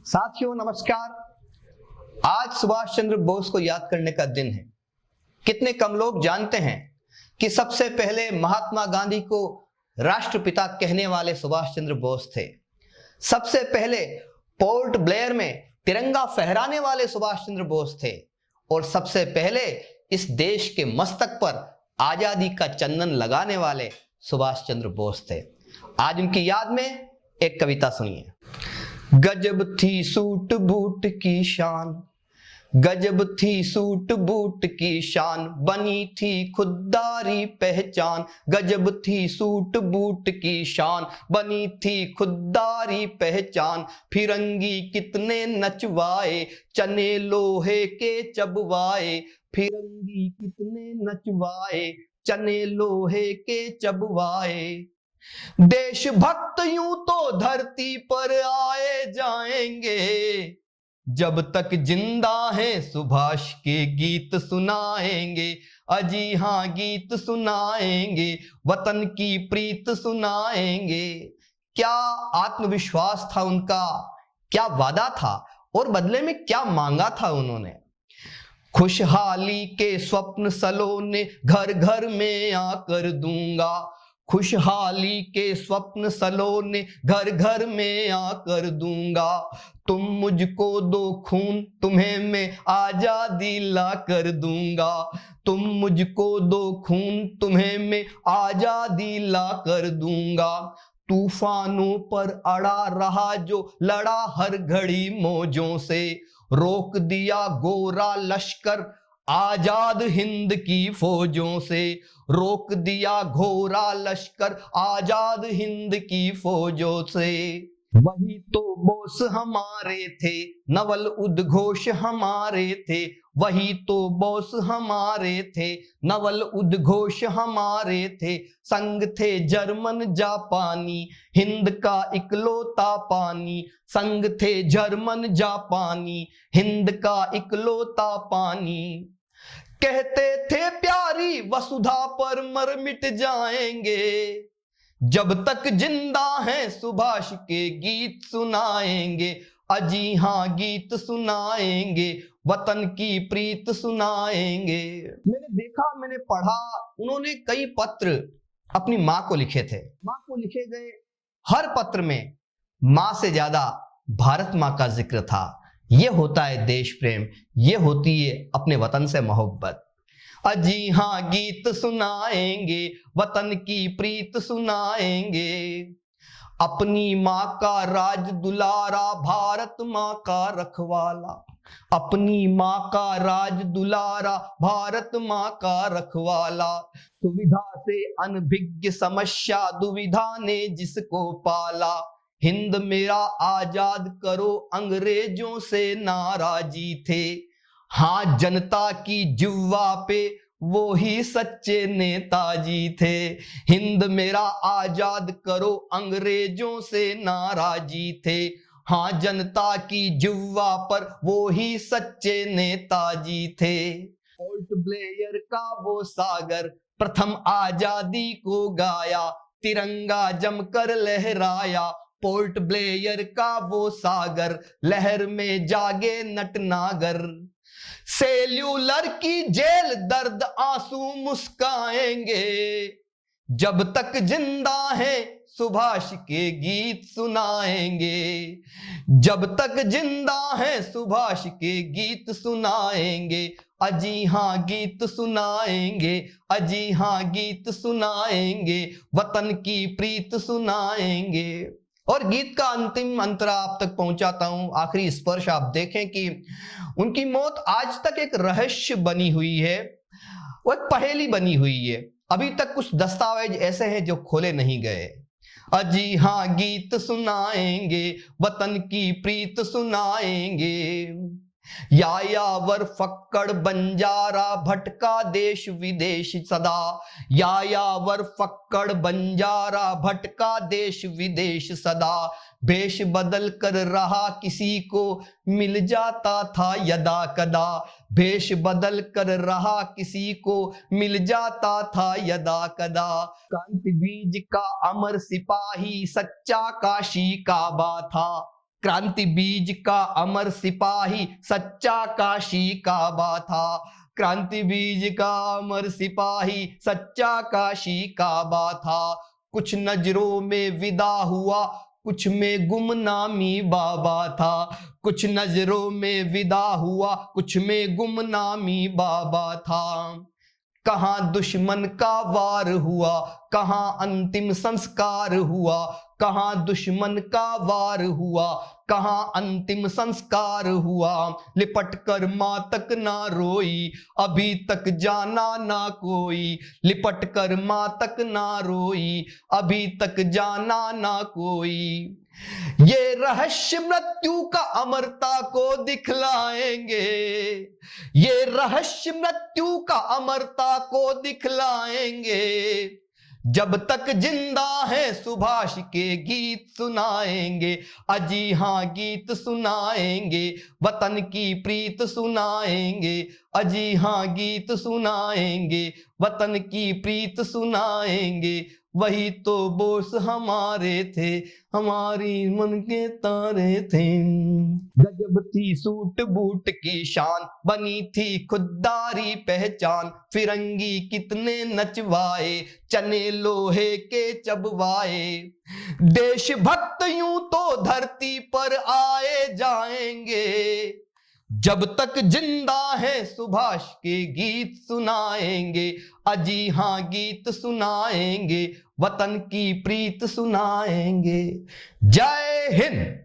साथियों नमस्कार। आज सुभाष चंद्र बोस को याद करने का दिन है। कितने कम लोग जानते हैं कि सबसे पहले महात्मा गांधी को राष्ट्रपिता कहने वाले सुभाष चंद्र बोस थे। सबसे पहले पोर्ट ब्लेयर में तिरंगा फहराने वाले सुभाष चंद्र बोस थे और सबसे पहले इस देश के मस्तक पर आजादी का चंदन लगाने वाले सुभाष चंद्र बोस थे। आज उनकी याद में एक कविता सुनिए। गजब थी सूट बूट की शान, गजब थी सूट बूट की शान, बनी थी खुददारी पहचान। गजब थी सूट बूट की शान, बनी थी खुददारी पहचान। फिरंगी कितने नचवाए, चने लोहे के चबवाए। फिरंगी कितने नचवाए, चने लोहे के चबवाए। देशभक्त यूं तो धरती पर आए जाएंगे, जब तक जिंदा हैं सुभाष के गीत सुनाएंगे। अजी हाँ गीत सुनाएंगे, वतन की प्रीत सुनाएंगे। क्या आत्मविश्वास था उनका, क्या वादा था और बदले में क्या मांगा था उन्होंने। खुशहाली के स्वप्न सलोने घर घर में आकर दूंगा। खुशहाली के स्वप्न सलोने घर घर में आकर दूंगा। तुम मुझको दो खून, तुम्हें मैं आजादी ला कर दूंगा। तुम मुझको दो खून, तुम्हें मैं आजादी ला कर दूंगा। तूफानों पर अड़ा रहा जो लड़ा हर घड़ी मौजों से, रोक दिया गोरा लश्कर आजाद हिंद की फौजों से। रोक दिया घोरा लश्कर आजाद हिंद की फौजों से। वही तो बोस हमारे थे, नवल उद्घोष हमारे थे। वही तो बोस हमारे थे, नवल उद्घोष हमारे थे। संग थे जर्मन जापानी, हिंद का इकलौता पानी। संग थे जर्मन जापानी, हिंद का इकलौता पानी। कहते थे प्यारी वसुधा पर मर मिट जाएंगे, जब तक जिंदा हैं सुभाष के गीत सुनाएंगे। अजी हाँ गीत सुनाएंगे, वतन की प्रीत सुनाएंगे। मैंने देखा, मैंने पढ़ा, उन्होंने कई पत्र अपनी माँ को लिखे थे। माँ को लिखे गए हर पत्र में माँ से ज्यादा भारत माँ का जिक्र था। ये होता है देश प्रेम, ये होती है अपने वतन से मोहब्बत। अजी हाँ गीत सुनाएंगे, वतन की प्रीत सुनाएंगे। अपनी माँ का राज दुलारा, भारत माँ का रखवाला। अपनी माँ का राज दुलारा, भारत माँ का रखवाला। सुविधा से अनभिज्ञ समस्या, दुविधा ने जिसको पाला। हिंद मेरा आजाद करो, अंग्रेजों से नाराजी थे। हाँ जनता की जिह्वा पे वो ही सच्चे नेताजी थे। हिंद मेरा आजाद करो, अंग्रेजों से नाराजी थे। हाँ जनता की जिह्वा पर वो ही सच्चे नेताजी थे। पोर्ट ब्लेयर का वो सागर, प्रथम आजादी को गाया। तिरंगा जमकर लहराया। पोर्ट ब्लेयर का वो सागर, लहर में जागे नटनागर। सेल्यूलर की जेल दर्द आंसू मुस्काएंगे, जब तक जिंदा है सुभाष के गीत सुनाएंगे। जब तक जिंदा है सुभाष के गीत सुनाएंगे। अजी हाँ गीत सुनाएंगे, अजी हाँ गीत सुनाएंगे। वतन की प्रीत सुनाएंगे। और गीत का अंतिम अंतरा आप तक पहुंचाता हूं, आखिरी स्पर्श आप देखें कि उनकी मौत आज तक एक रहस्य बनी हुई है, वो एक पहेली बनी हुई है। अभी तक कुछ दस्तावेज ऐसे हैं जो खोले नहीं गए। अजी हाँ गीत सुनाएंगे, वतन की प्रीत सुनाएंगे। यायावर फक्कड़ बंजारा, भटका देश विदेश सदा। यायावर फक्कड़ बंजारा, भटका देश विदेश सदा। भेष बदल कर रहा किसी को मिल जाता था यदा कदा। भेष बदल कर रहा किसी को मिल जाता था यदा कदा। कांति बीज का अमर सिपाही, सच्चा काशी काबा था। क्रांति बीज का अमर सिपाही सच्चा काशी काबा था। क्रांति बीज का अमर सिपाही सच्चा काशी काबा था। कुछ नजरों में विदा हुआ, कुछ में गुमनामी बाबा था। कुछ नजरों में विदा हुआ, कुछ में गुमनामी बाबा था। कहां दुश्मन का वार हुआ, कहां अंतिम संस्कार हुआ। कहां दुश्मन का वार हुआ, कहां अंतिम संस्कार हुआ। लिपट कर मां तक ना रोई, अभी तक जाना ना कोई। लिपट कर मां तक ना रोई, अभी तक जाना ना कोई। ये रहस्य मृत्यु का अमरता को दिखलाएंगे। ये रहस्य मृत्यु का अमरता को दिखलाएंगे। जब तक जिंदा है सुभाष के गीत सुनाएंगे। अजी हाँ गीत सुनाएंगे, वतन की प्रीत सुनाएंगे। अजी हाँ गीत सुनाएंगे, वतन की प्रीत सुनाएंगे। वही तो बोस हमारे थे, हमारी मन के तारे थे। गजब थी सूट बूट की शान, बनी थी खुददारी पहचान। फिरंगी कितने नचवाए, चने लोहे के चबवाए। देशभक्त यूं तो धरती पर आए जाएंगे। जब तक जिंदा है सुभाष के गीत सुनाएंगे। अजी हाँ गीत सुनाएंगे, वतन की प्रीत सुनाएंगे। जय हिंद।